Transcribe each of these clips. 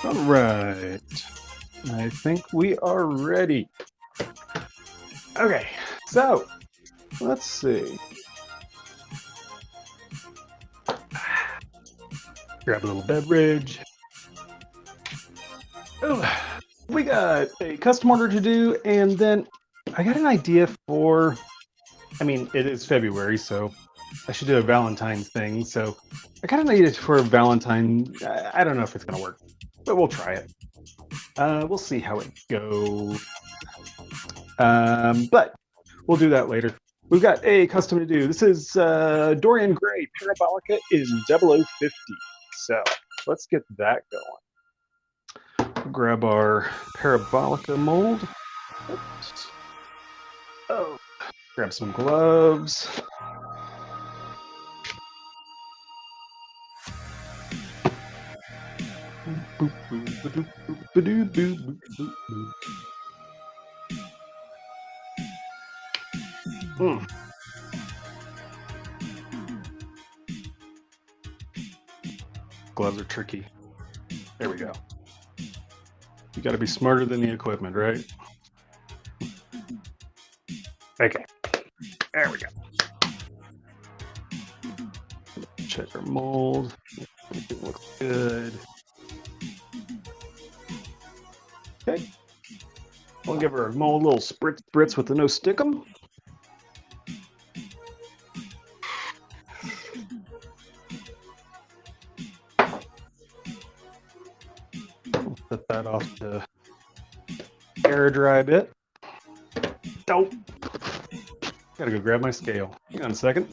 All right, I think we are ready. Okay, so let's see. Grab a little beverage. Oh, we got a custom order to do, and then I got an idea for I mean, it is February, so I should do a Valentine's thing. So I kind of need it for Valentine. I don't know if it's going to work, but we'll try it. We'll see how it goes. But we'll do that later. We've got a custom to do. This is Dorian Gray. Parabolica is 0050. So let's get that going. Grab our Parabolica mold. Oops. Oh, grab some gloves. Gloves are tricky. There we go. You got to be smarter than the equipment, right? Okay. There we go. Check our mold. Everything looks good. Okay. We'll give her a mold, little spritz with the no stickum. Set that off to air dry a bit. Dope. Gotta go grab my scale. Hang on a second.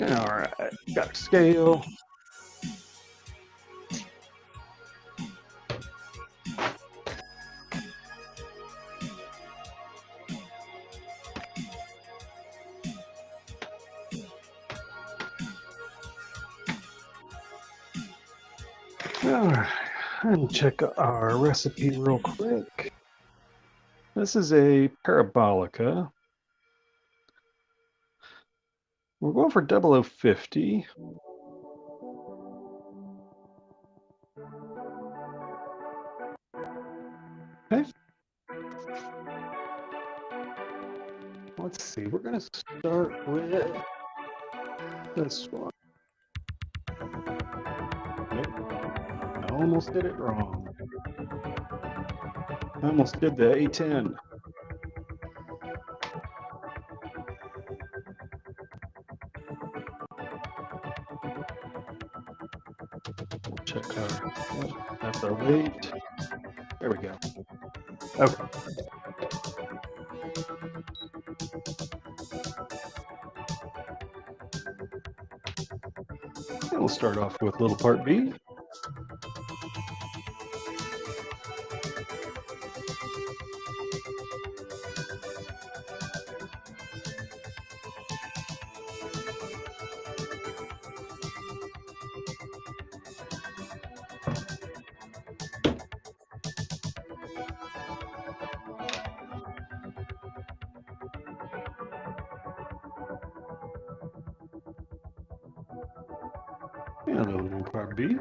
All right, got a scale. All right, and check our recipe real quick. This is a Parabolica. We're going for 0050. Okay. Let's see, we're going to start with this one. Nope. I almost did it wrong. I almost did the A10. We'll check that's our weight. There we go. Okay. And we'll start off with little part B. And a little part B.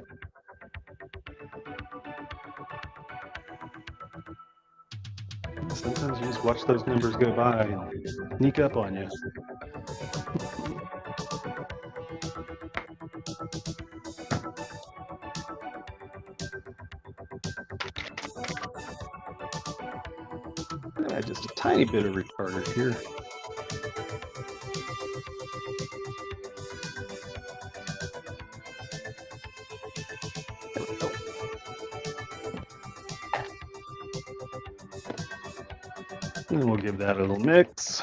Sometimes you just watch those numbers go by and sneak up on you. Just a tiny bit of retarder here. And we'll give that a little mix.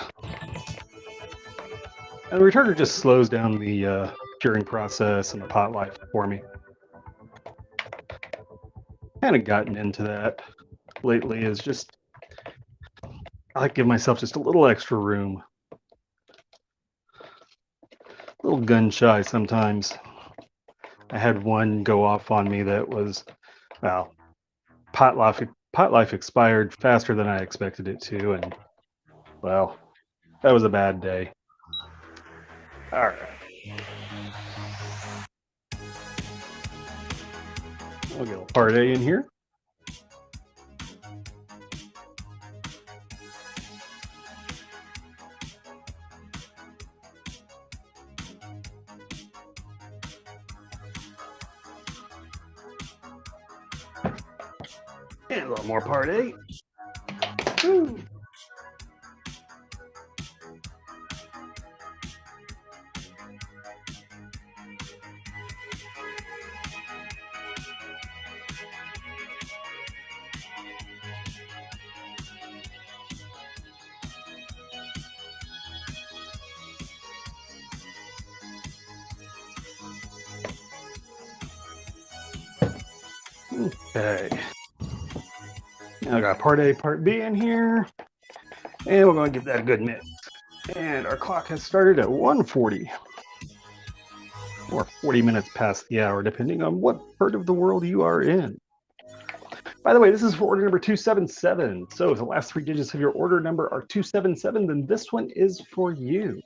And the retarder just slows down the curing process and the pot life for me. Kind of gotten into that lately, is just I like to give myself just a little extra room. A little gun shy sometimes. I had one go off on me that was Well, pot life expired faster than I expected it to, and well, that was a bad day. All right. We'll get a part A in here. And a little more part A. Woo. Okay. Now I got part A, part B in here. And we're going to give that a good mix. And our clock has started at 1:40. Or 40 minutes past the hour, depending on what part of the world you are in. By the way, this is for order number 277. So if the last three digits of your order number are 277, then this one is for you.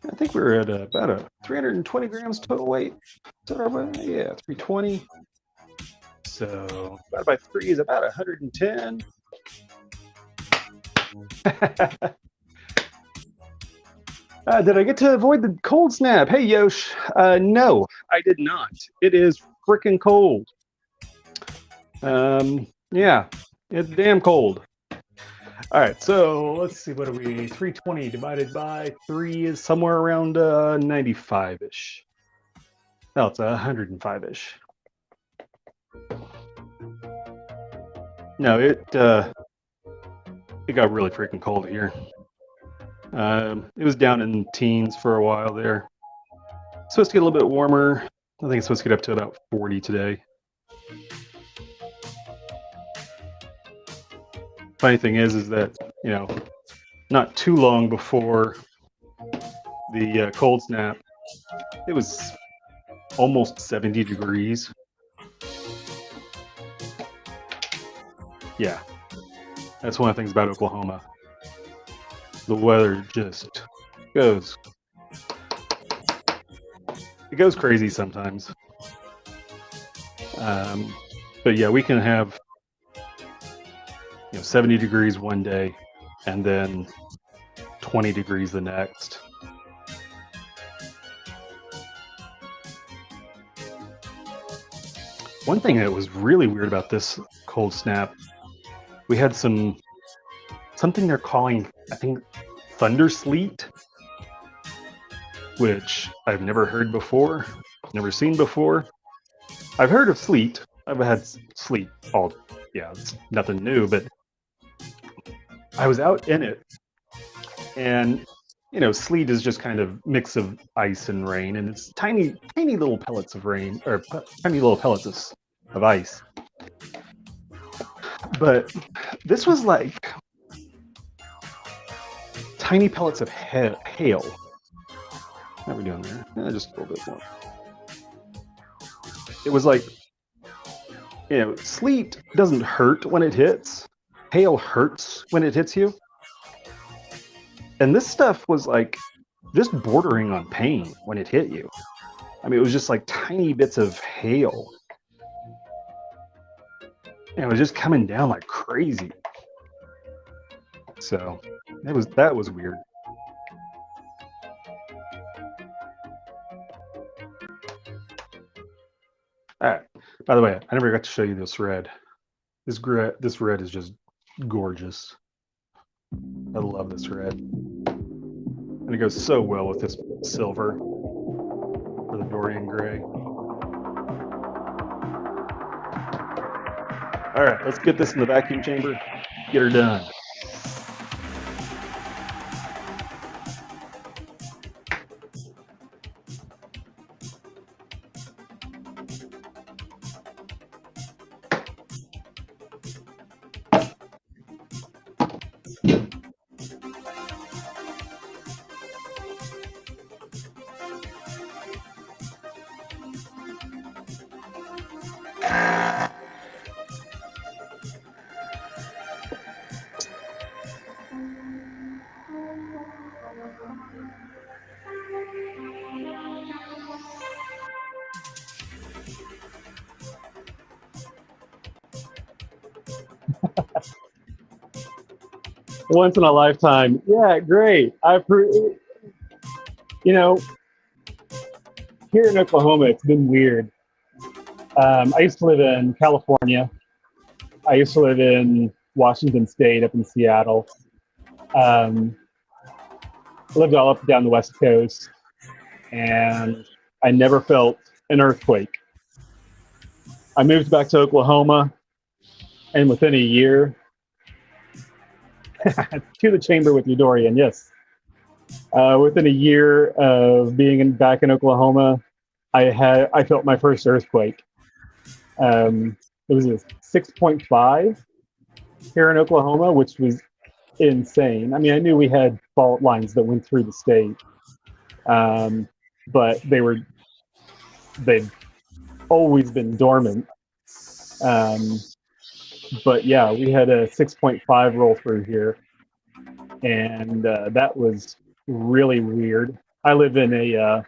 I think we're at about 320 grams total weight. So, yeah, 320. So divided by 3 is about 110. Did I get to avoid the cold snap? Hey, Yosh. No, I did not. It is freaking cold. Yeah, it's damn cold. All right, so let's see, what are we? 320 divided by 3 is somewhere around 95-ish. No, it's 105-ish. No, it got really freaking cold here. It was down in teens for a while there. It's supposed to get a little bit warmer. I think it's supposed to get up to about 40 today. Funny thing is that, you know, not too long before the cold snap, it was almost 70 degrees. Yeah, that's one of the things about Oklahoma. The weather just goes crazy sometimes. But yeah, we can have 70 degrees one day and then 20 degrees the next. One thing that was really weird about this cold snap, we had something they're calling, I think, thunder sleet, which I've never heard before, never seen before. I've heard of sleet. I've had sleet it's nothing new, but I was out in it, and sleet is just kind of mix of ice and rain, and it's tiny little pellets of rain, or tiny little pellets of ice. But this was like tiny pellets of hail. How are we doing there? Just a little bit more. It was like, sleet doesn't hurt when it hits. Hail hurts when it hits you. And this stuff was like just bordering on pain when it hit you. I mean, it was just like tiny bits of hail. And it was just coming down like crazy. So that was weird. All right. By the way, I never got to show you this red. This red is just gorgeous. I love this red. And it goes so well with this silver for the Dorian gray. All right, let's get this in the vacuum chamber. Get her done. Once in a lifetime. Yeah, great. You know, here in Oklahoma, it's been weird. I used to live in California. I used to live in Washington State, up in Seattle. Um, I lived all up and down the West Coast, and I never felt an earthquake. I moved back to Oklahoma, and within a year, to the chamber with you, Dorian. Yes, within a year of being back in Oklahoma, I felt my first earthquake. It was a 6.5 here in Oklahoma, which was insane. I mean, I knew we had fault lines that went through the state, um, but they've always been dormant. Um, but yeah, we had a 6.5 roll through here, and that was really weird. I live in a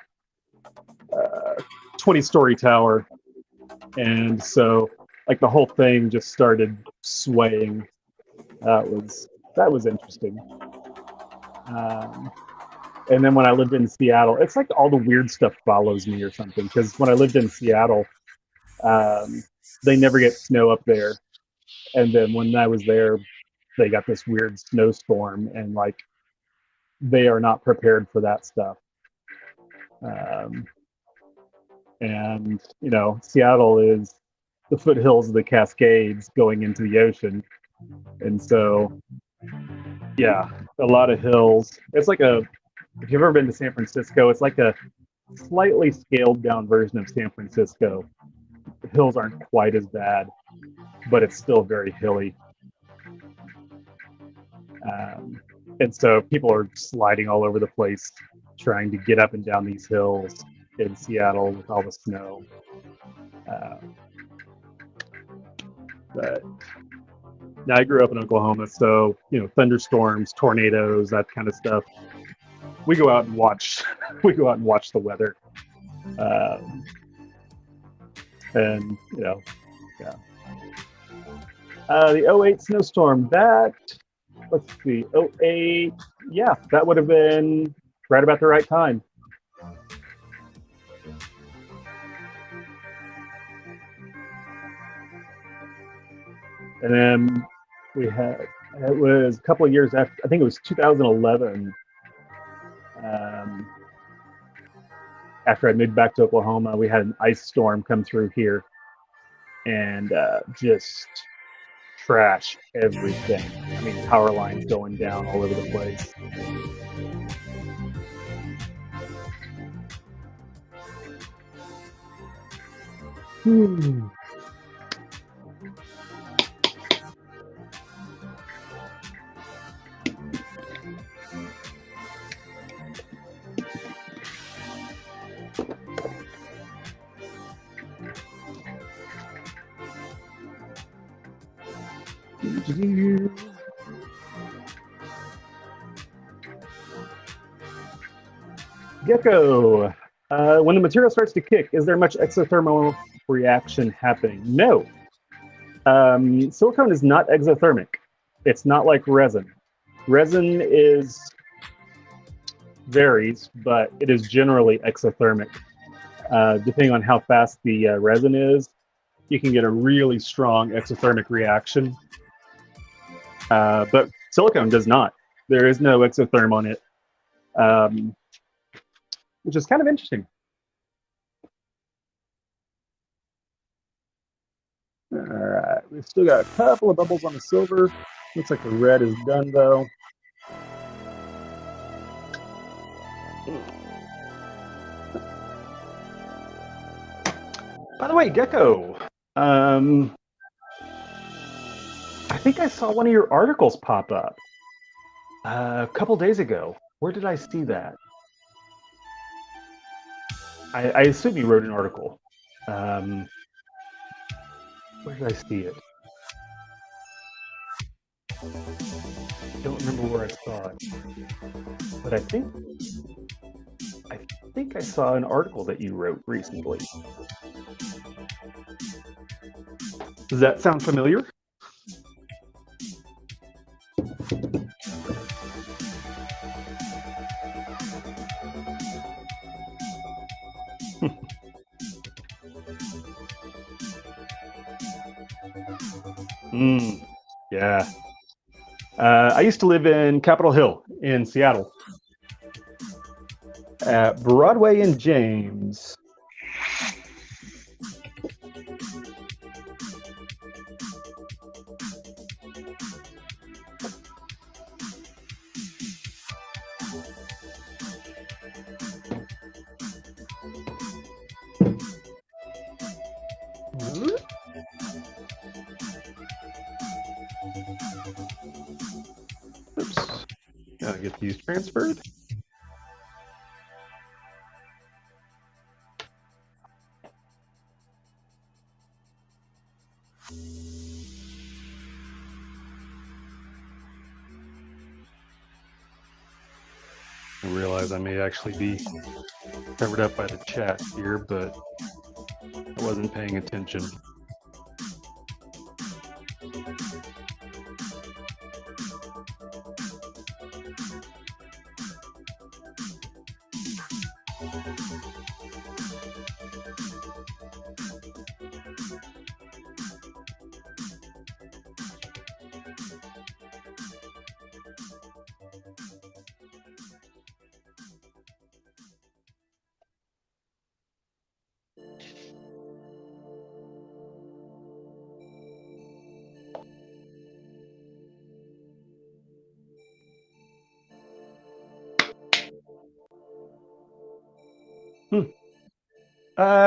20-story tower, and so like the whole thing just started swaying. That was interesting. Um, and then when I lived in Seattle, it's like all the weird stuff follows me or something. Because when I lived in Seattle, um, they never get snow up there, and then when I was there, they got this weird snowstorm, and like they are not prepared for that stuff. Um, and Seattle is the foothills of the Cascades going into the ocean, and so yeah, a lot of hills. It's like if you've ever been to San Francisco, it's like a slightly scaled down version of San Francisco. The hills aren't quite as bad, but it's still very hilly. And so people are sliding all over the place trying to get up and down these hills in Seattle with all the snow. But now I grew up in Oklahoma, so thunderstorms, tornadoes, that kind of stuff. We go out and watch. We go out and watch the weather, and yeah. The '08 snowstorm. Let's see, '08. Yeah, that would have been right about the right time. And then it was a couple of years after, I think it was 2011, after I moved back to Oklahoma, we had an ice storm come through here and just trash everything. I mean, power lines going down all over the place. Gecko. When the material starts to kick, is there much exothermal reaction happening? No. Silicone is not exothermic. It's not like resin. Resin varies, but it is generally exothermic. Depending on how fast the resin is, you can get a really strong exothermic reaction. But silicone does not. There is no exotherm on it, which is kind of interesting. All right, we've still got a couple of bubbles on the silver. Looks like the red is done though. By the way, Gecko, I think I saw one of your articles pop up a couple days ago. Where did I see that? I assume you wrote an article. Where did I see it? I don't remember where I saw it, but I think I saw an article that you wrote recently. Does that sound familiar? Yeah. I used to live in Capitol Hill in Seattle. At Broadway and James. Oops. Gotta get these transferred. I realize I may actually be covered up by the chat here, but I wasn't paying attention.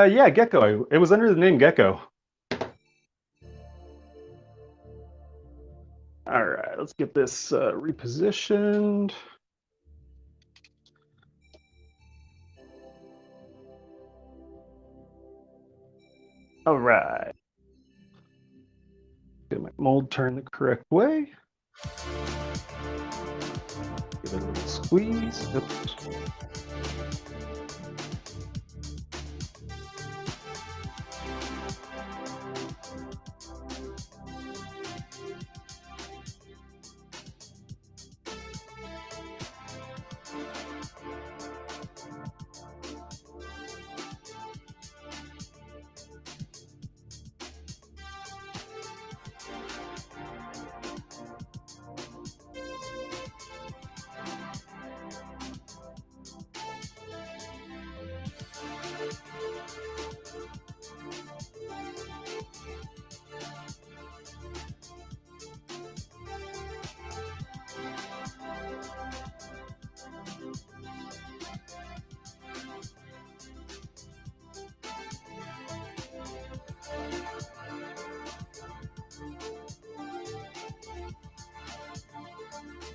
Yeah, Gecko. It was under the name Gecko. All right, let's get this repositioned. All right. Get my mold turned the correct way. Give it a little squeeze. Oops.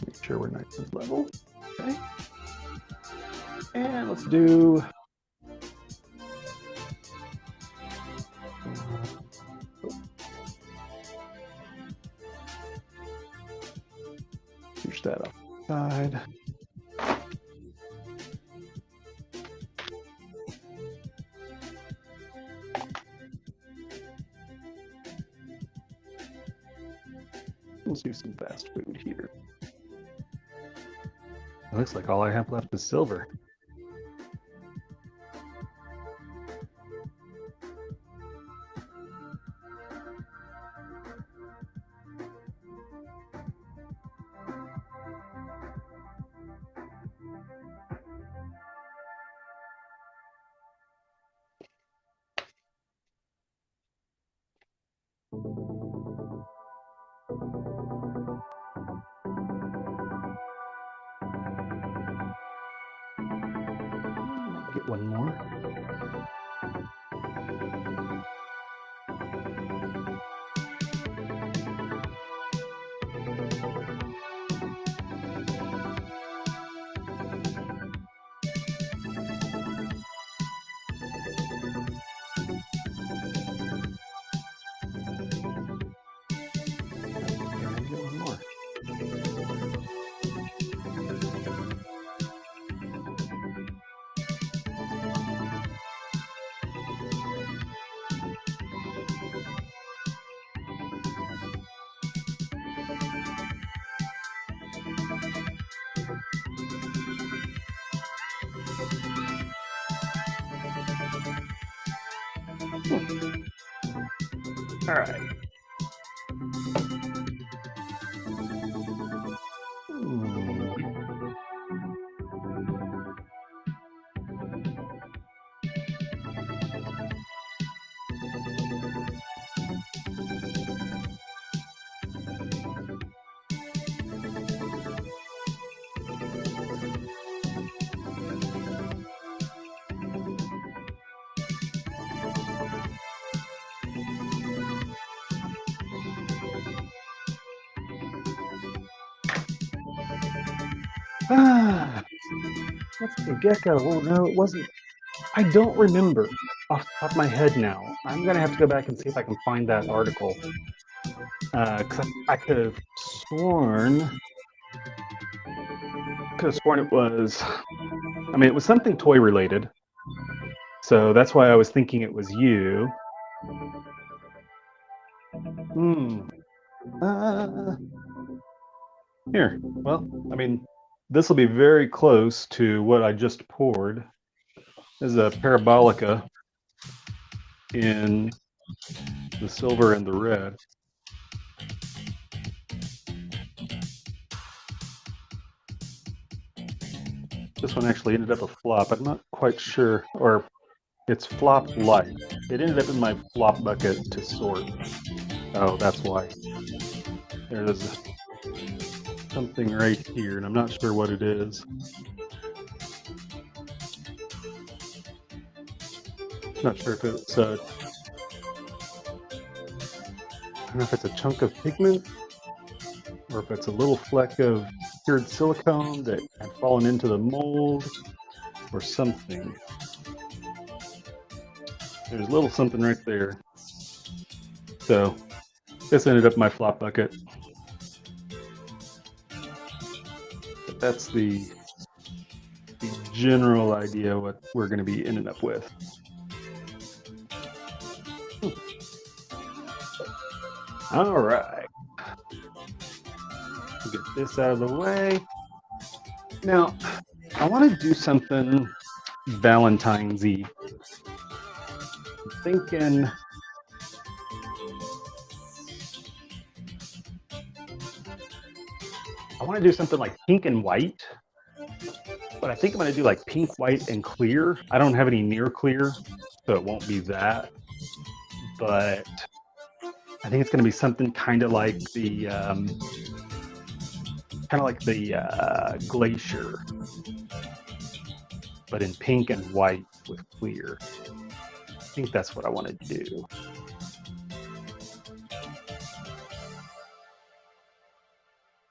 Make sure we're nice and level. Okay. And let's do push that off the side. Let's do some fast food here. It looks like all I have left is silver. Get one more. And get one more. All right. That's the gecko. Oh no, it wasn't. I don't remember off the top of my head now. I'm gonna have to go back and see if I can find that article. Because I could have sworn it was. I mean, it was something toy related. So that's why I was thinking it was you. Here. Well, I mean, this will be very close to what I just poured. This is a parabolica in the silver and the red. This one actually ended up a flop. I'm not quite sure, or it's flop light. It ended up in my flop bucket to sort. Oh, that's why. There's something right here, and I'm not sure what it is. Not sure if it's I don't know if it's a chunk of pigment or if it's a little fleck of cured silicone that had fallen into the mold or something. There's a little something right there. So this ended up in my flop bucket. But that's the general idea what we're going to be ending up with. All right. Get this out of the way. Now, I want to do something Valentine's-y. I'm thinking I want to do something like pink and white, but I think I'm going to do like pink, white, and clear. I don't have any near clear, so it won't be that. But I think it's going to be something kind of like the glacier, but in pink and white with clear. I think that's what I want to do.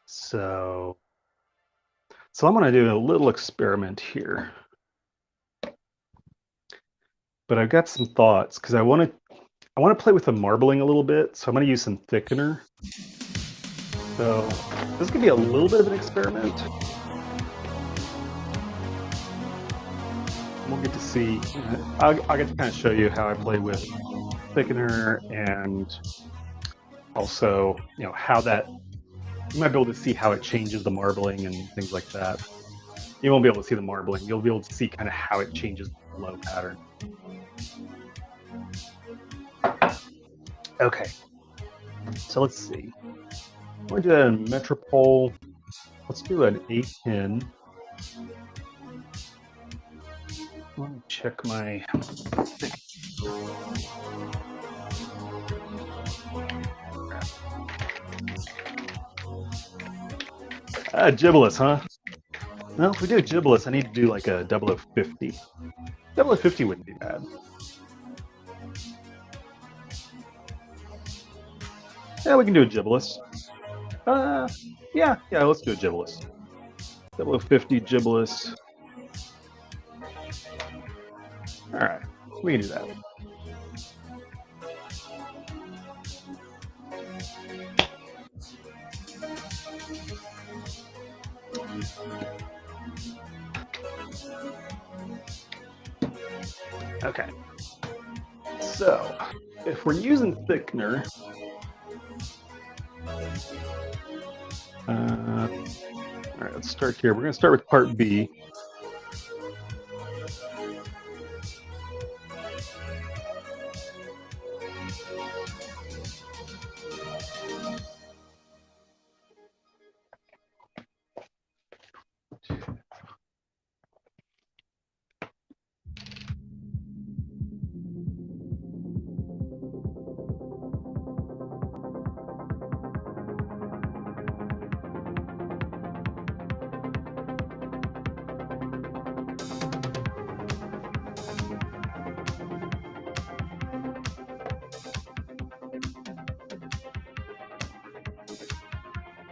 So I'm going to do a little experiment here. But I've got some thoughts because I want to play with the marbling a little bit. So I'm going to use some thickener. So this is going to be a little bit of an experiment. We'll get to see. I'll get to kind of show you how I play with thickener and also, how that. You might be able to see how it changes the marbling and things like that. You won't be able to see the marbling. You'll be able to see kind of how it changes the flow pattern. Okay, so let's see. I'm going to do that in Metropole. Let's do an 8-pin. Let me check my... Gibless, huh? Well, if we do gibless, I need to do like a 0050. 0050 wouldn't be bad. Yeah, we can do a gibless. Yeah, let's do a gibless. 0050 gibless. All right, we can do that. Okay, so if we're using thickener, all right, let's start here. We're going to start with part B.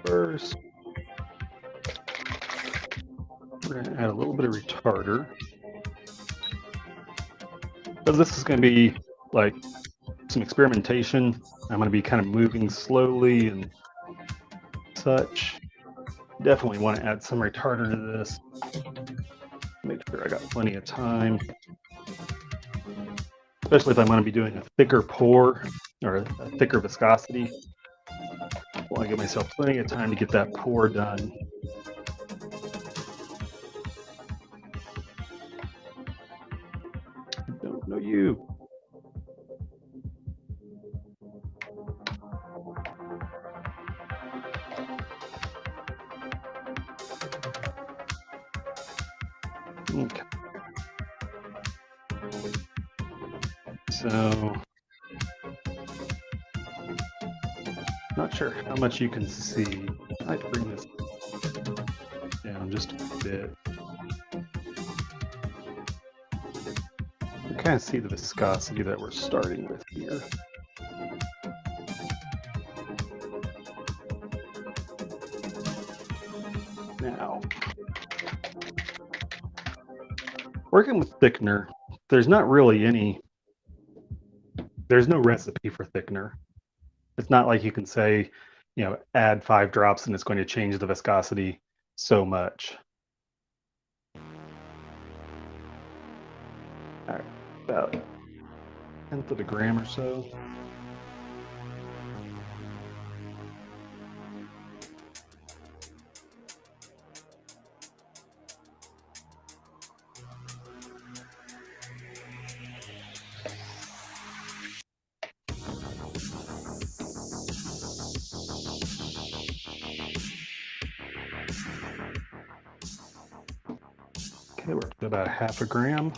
first. We're going to add a little bit of retarder. Because this is going to be like some experimentation. I'm going to be kind of moving slowly and such. Definitely want to add some retarder to this. Make sure I got plenty of time. Especially if I'm going to be doing a thicker pour or a thicker viscosity. I want to give myself plenty of time to get that pour done. I don't know you. Okay. So, not sure how much you can see. I might bring this down just a bit. You kind of see the viscosity that we're starting with here. Now, working with thickener, there's not really there's no recipe for thickener. It's not like you can say, add 5 drops and it's going to change the viscosity so much. All right, about 1/10 of a gram or so. Okay, we're up to about 1/2 gram.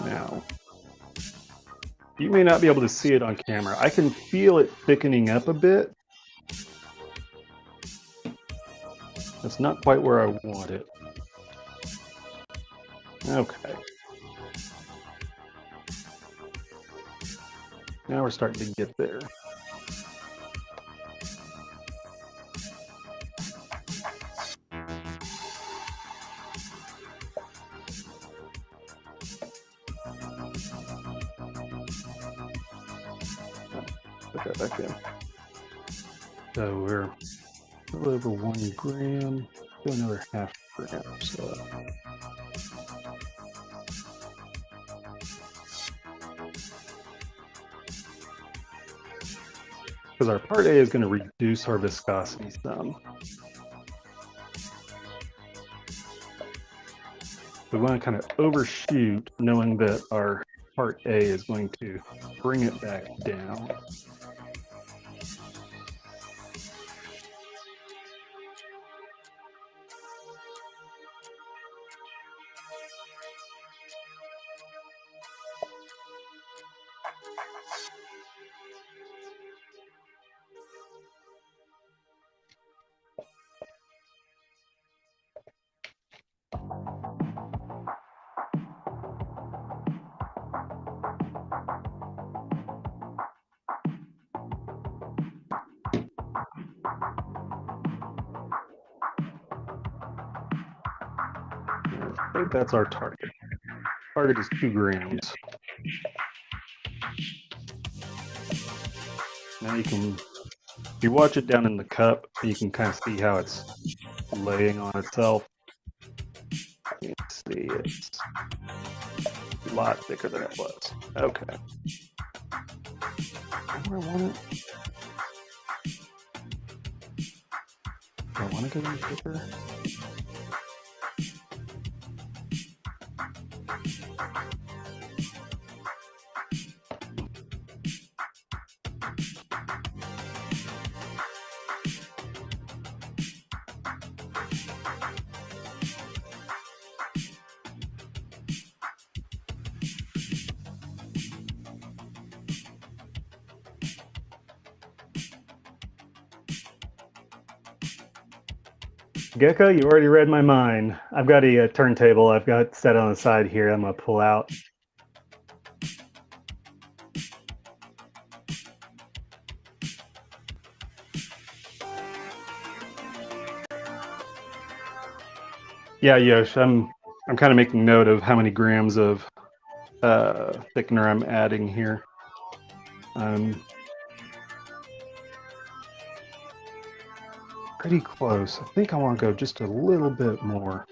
Now, you may not be able to see it on camera. I can feel it thickening up a bit. That's not quite where I want it. Okay. Now we're starting to get there. Put that back in. So we're a little over 1 gram, do another 1/2 gram or so. Because our part A is going to reduce our viscosity some. We want to kind of overshoot, knowing that our part A is going to bring it back down. I think that's our target. Target is 2 grams. Now if you watch it down in the cup, you can kind of see how it's laying on itself. You can see it's a lot thicker than it was. Okay. Where I want it? Do I want to go any thicker? Gecko, you already read my mind. I've got a turntable I've got set on the side here. I'm going to pull out. Yeah, Yosh, I'm kind of making note of how many grams of thickener I'm adding here. Pretty close. I think I want to go just a little bit more.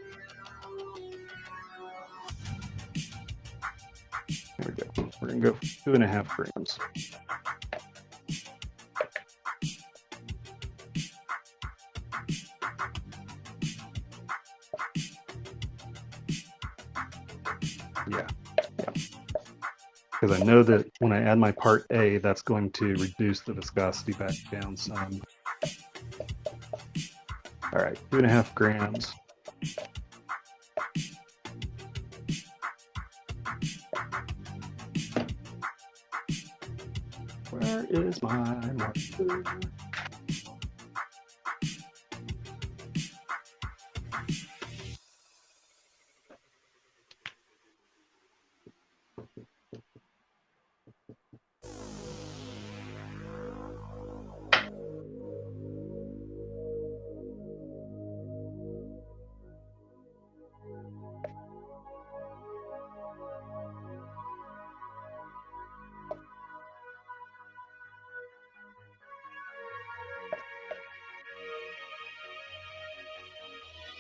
There we go. We're going to go 2.5 grams. Yeah. Because I know that when I add my part A, that's going to reduce the viscosity back down some. All right, 2.5 grams. Where is my marker?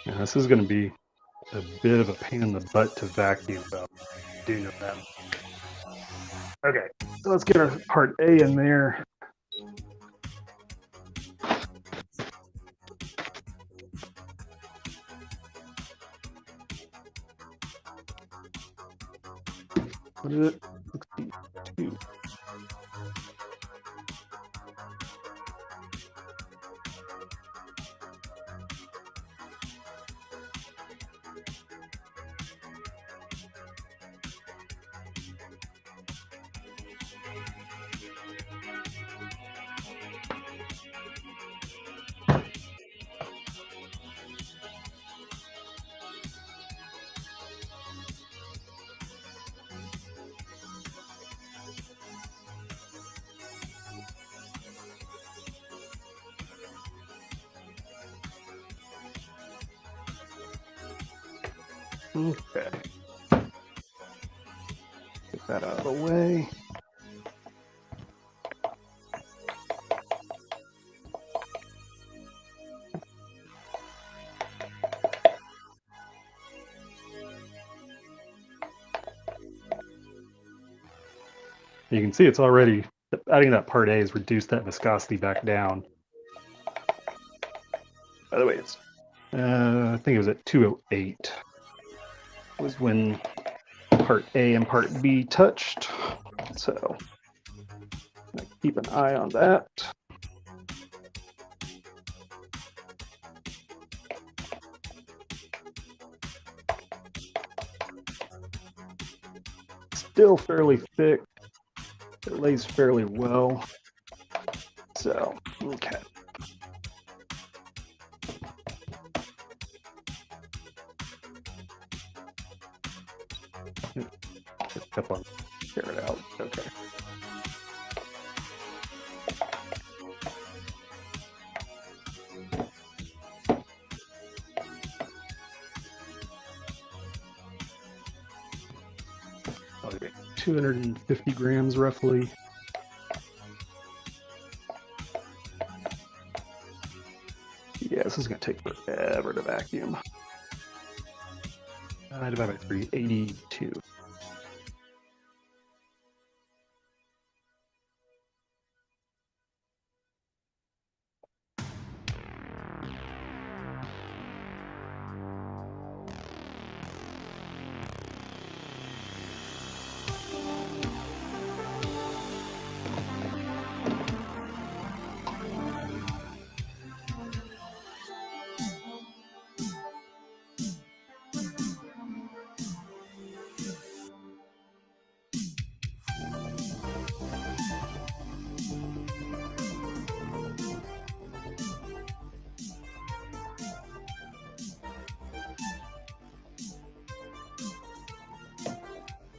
Now, this is going to be a bit of a pain in the butt to vacuum, though. I do know that. Okay, so let's get our part A in there. What is it? 62. Okay. Get that out of the way. You can see it's already, adding that part A has reduced that viscosity back down. By the way, it's, I think it was at 208 was when part A and part B touched. So keep an eye on that. Still fairly thick. It lays fairly well. So, okay. Up on, tear it out. Okay. Okay. 250 grams roughly. Yeah, this is going to take forever to vacuum. Divided by 3, 82.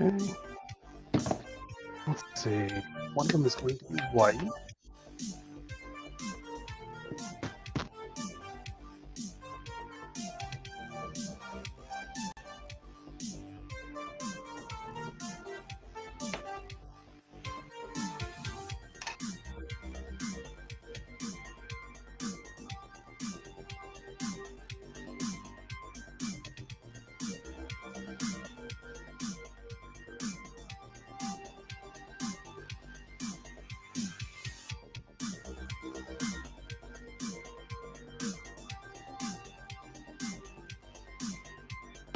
Okay. Let's see. One of them is going to be white.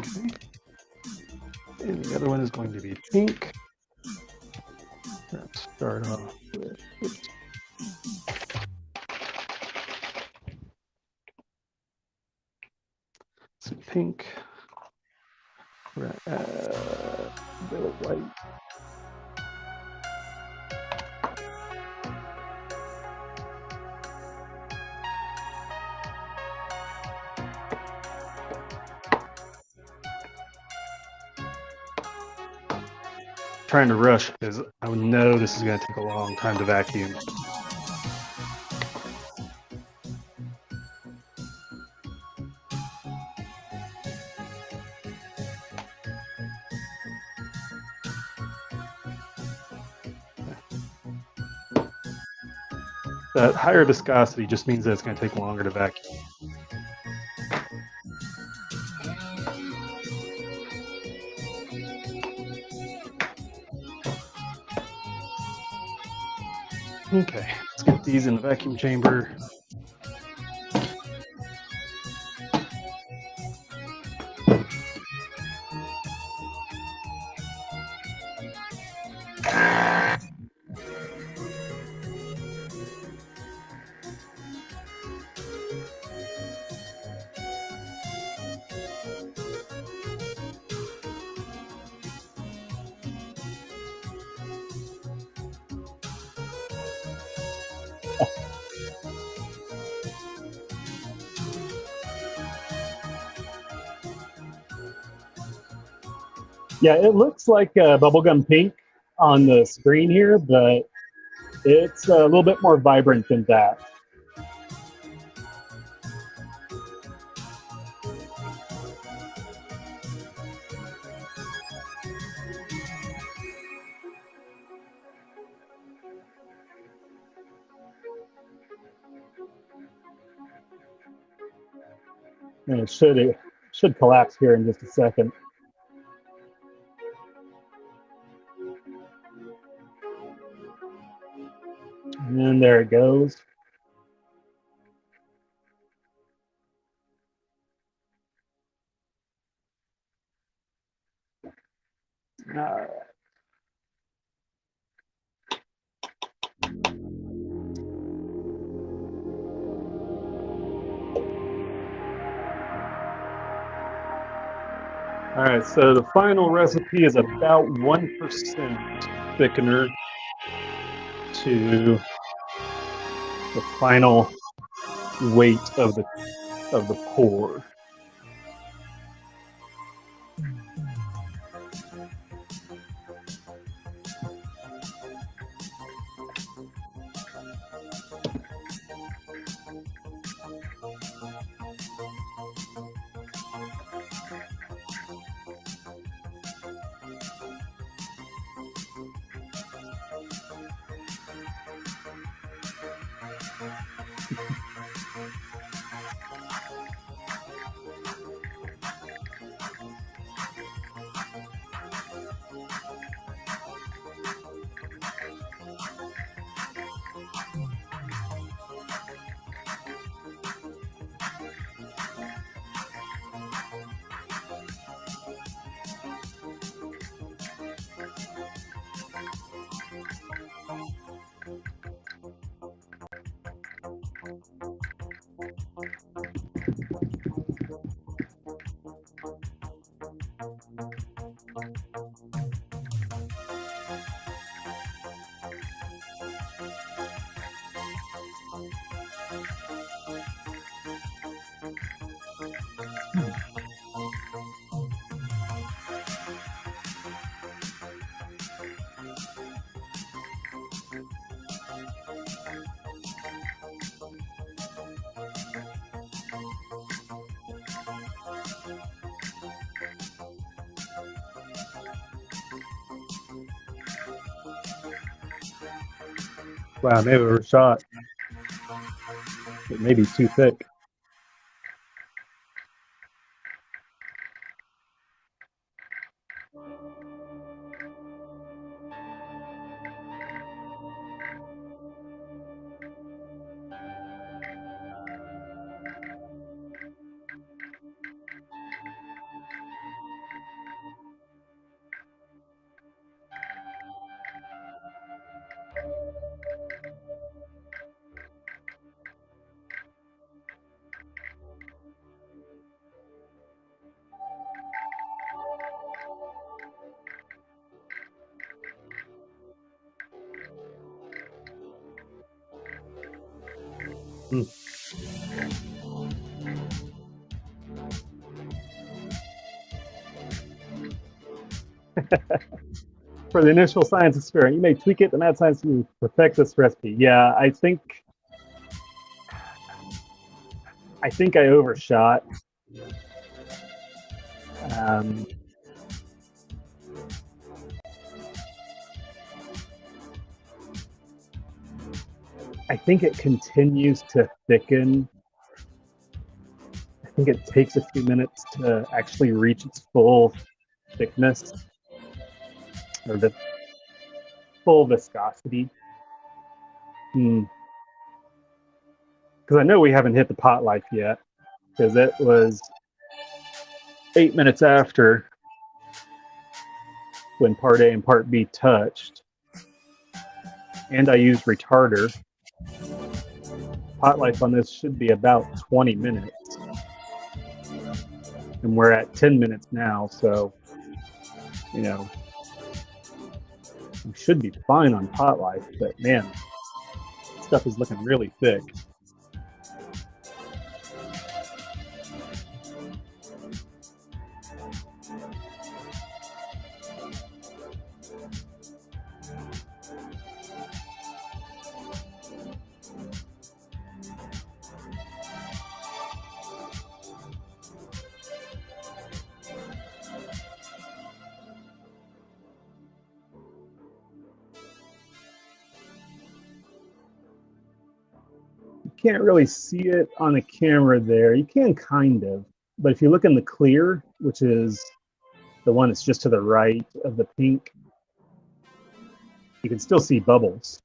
Okay. And the other one is going to be pink. Let's start off with, oops. Some pink. We're gonna add a bit of white. Trying to rush because I know this is going to take a long time to vacuum. That higher viscosity just means that it's going to take longer to vacuum. Okay, let's get these in the vacuum chamber. Yeah, it looks like bubblegum pink on the screen here, but it's a little bit more vibrant than that. And it should collapse here in just a second. And there it goes. All right. All right, so the final recipe is about 1% thickener to the final weight of the pour. Wow, maybe we were shot. It may be too thick. Hmm. For the initial science experiment, you may tweak it. The mad science to perfect this recipe. Yeah, I think I overshot. Um, I think it continues to thicken. I think it takes a few minutes to actually reach its full thickness or the full viscosity. Because I know we haven't hit the pot life yet, because it was 8 minutes after when part A and part B touched, and I used retarder. Pot life on this should be about 20 minutes. And we're at 10 minutes now, so, you know, we should be fine on pot life, but man, stuff is looking really thick. Can't really see it on the camera there. You can kind of, but if you look in the clear, which is the one that's just to the right of the pink, you can still see bubbles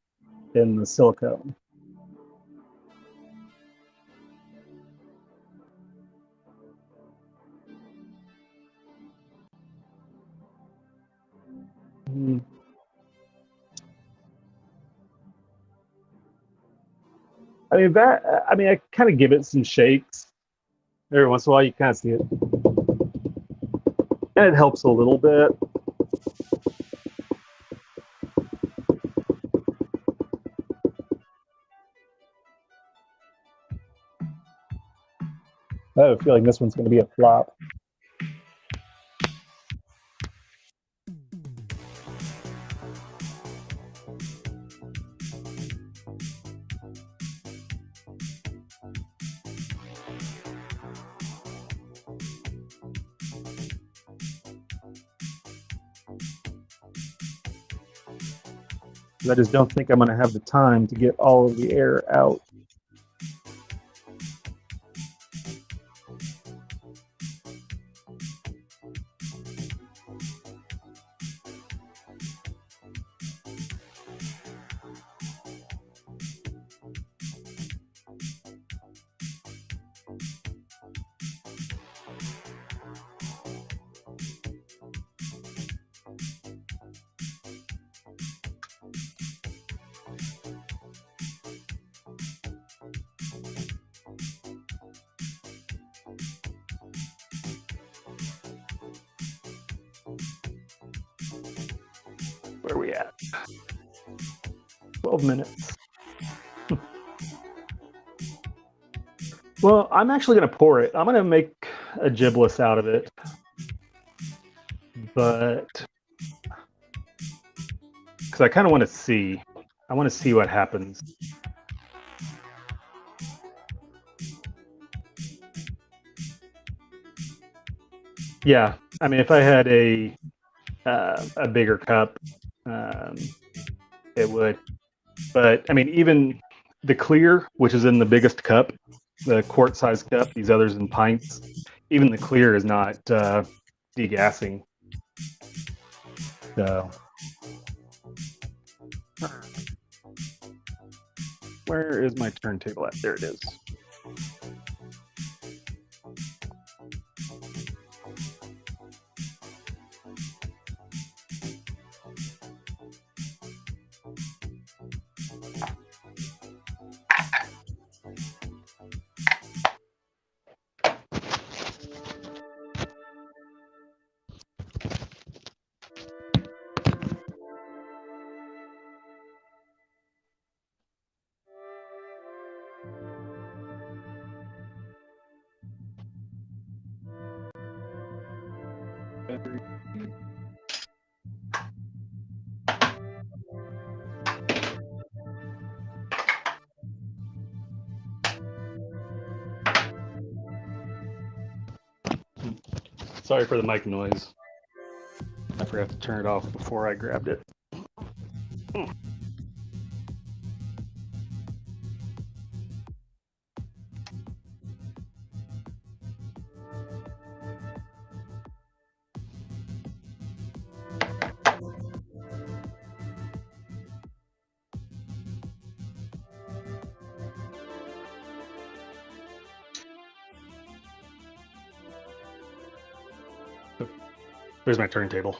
in the silicone. I kind of give it some shakes. Every once in a while, you kind of see it. And it helps a little bit. I have a feeling this one's going to be a flop. I just don't think I'm going to have the time to get all of the air out. Where are we at? 12 minutes. Well, I'm actually going to pour it. I'm going to make a gibless out of it. But because I kind of want to see. I want to see what happens. Yeah, I mean, if I had a bigger cup, it would. But I mean, even the clear, which is in the biggest cup, the quart-sized cup, these others in pints, even the clear is not degassing. So, where is my turntable at? There it is. Sorry for the mic noise. I forgot to turn it off before I grabbed it. There's my turntable.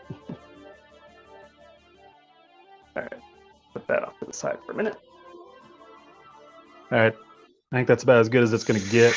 All right, put that off to the side for a minute. All right, I think that's about as good as it's going to get.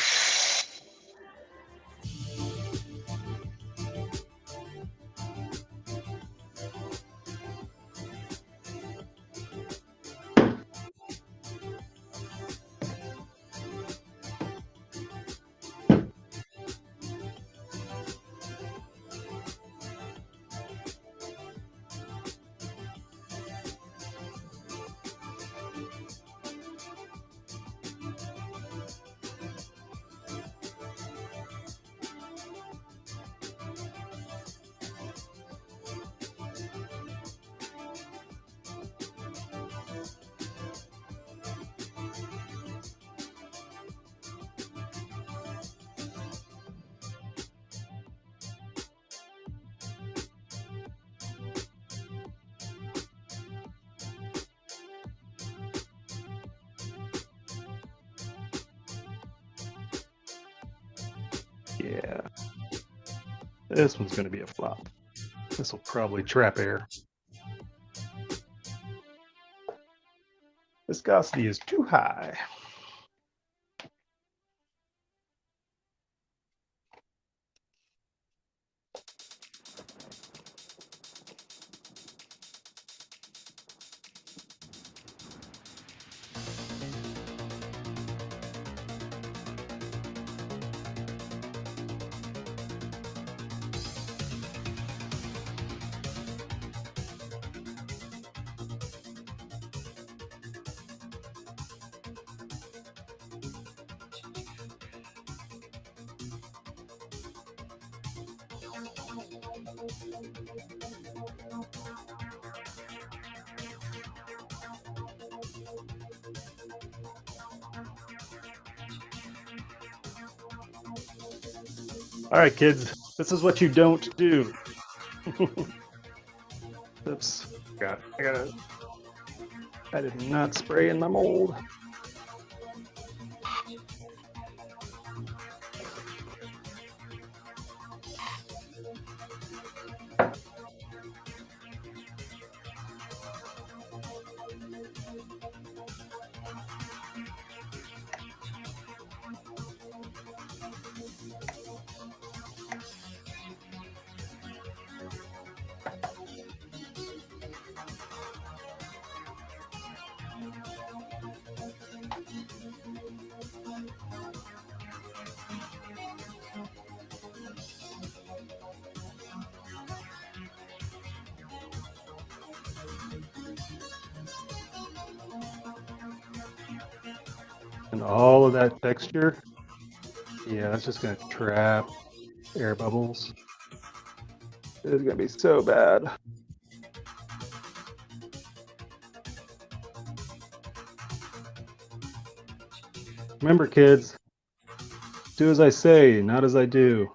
Yeah, this one's going to be a flop. This will probably trap air. Viscosity is too high. All right, kids, this is what you don't do. Oops, I did not spray in my mold. And all of that texture, yeah, that's just going to trap air bubbles. It is going to be so bad. Remember, kids, do as I say, not as I do.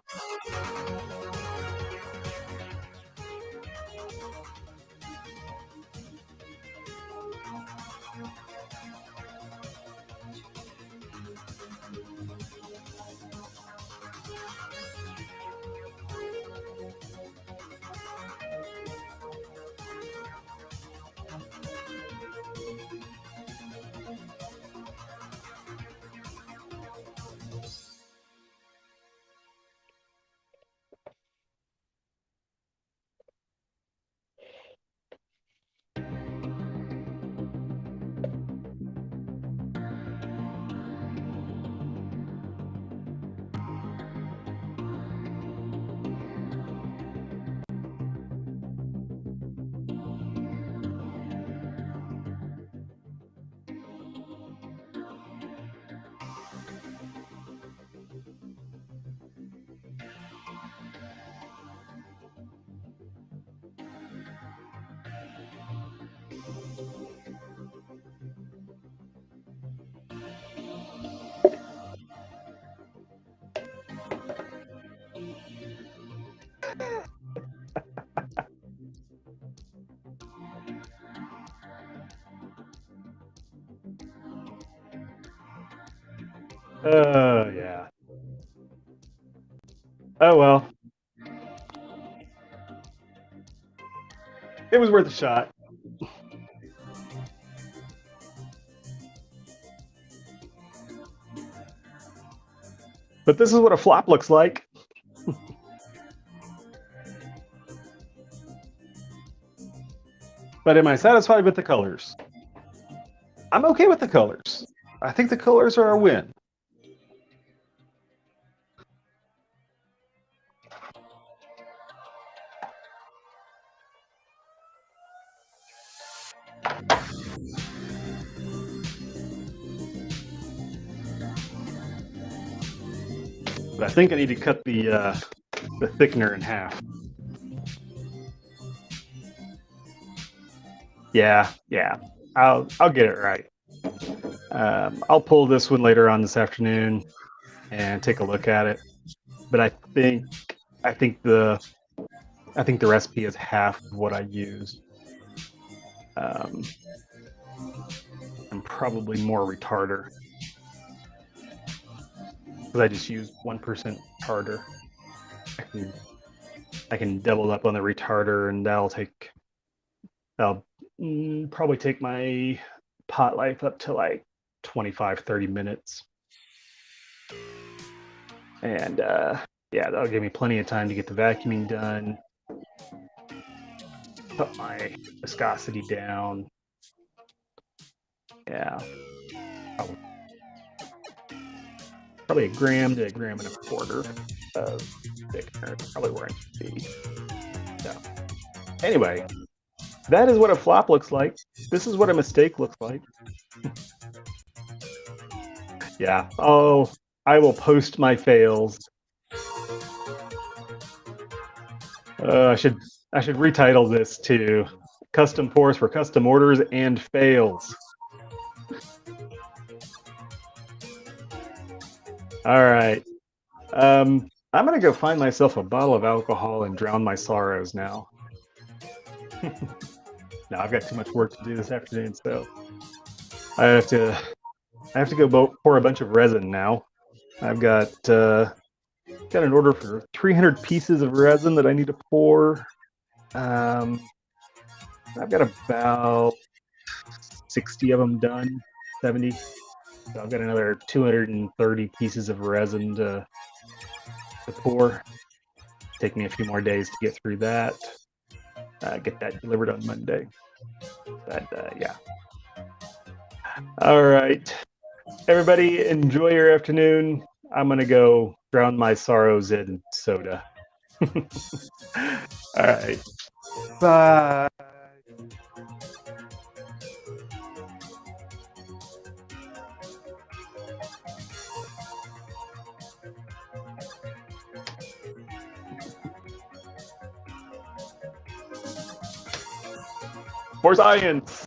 Yeah. Oh well. It was worth a shot. But this is what a flop looks like. But am I satisfied with the colors? I'm okay with the colors. I think the colors are a win. But I think I need to cut the thickener in half. Yeah. I'll get it right. I'll pull this one later on this afternoon and take a look at it. But I think the recipe is half of what I used. And probably more retarder, because I just used 1% retarder. I can double up on the retarder, and that'll probably take my pot life up to like 25-30 minutes. And yeah, that'll give me plenty of time to get the vacuuming done, put my viscosity down. Yeah, probably 1 gram to 1.25 grams of thickener, probably where I should be. So anyway, that is what a flop looks like. This is what a mistake looks like. Yeah. Oh, I will post my fails. I should retitle this to "Custom Pours for Custom Orders and Fails." All right. I'm gonna go find myself a bottle of alcohol and drown my sorrows now. No, I've got too much work to do this afternoon, so I have to go pour a bunch of resin now. I've got an order for 300 pieces of resin that I need to pour. I've got about 60 of them done, 70. So I've got another 230 pieces of resin to pour. Take me a few more days to get through that. Get that delivered on Monday. But yeah. All right. Everybody, enjoy your afternoon. I'm going to go drown my sorrows in soda. All right. Bye. More science.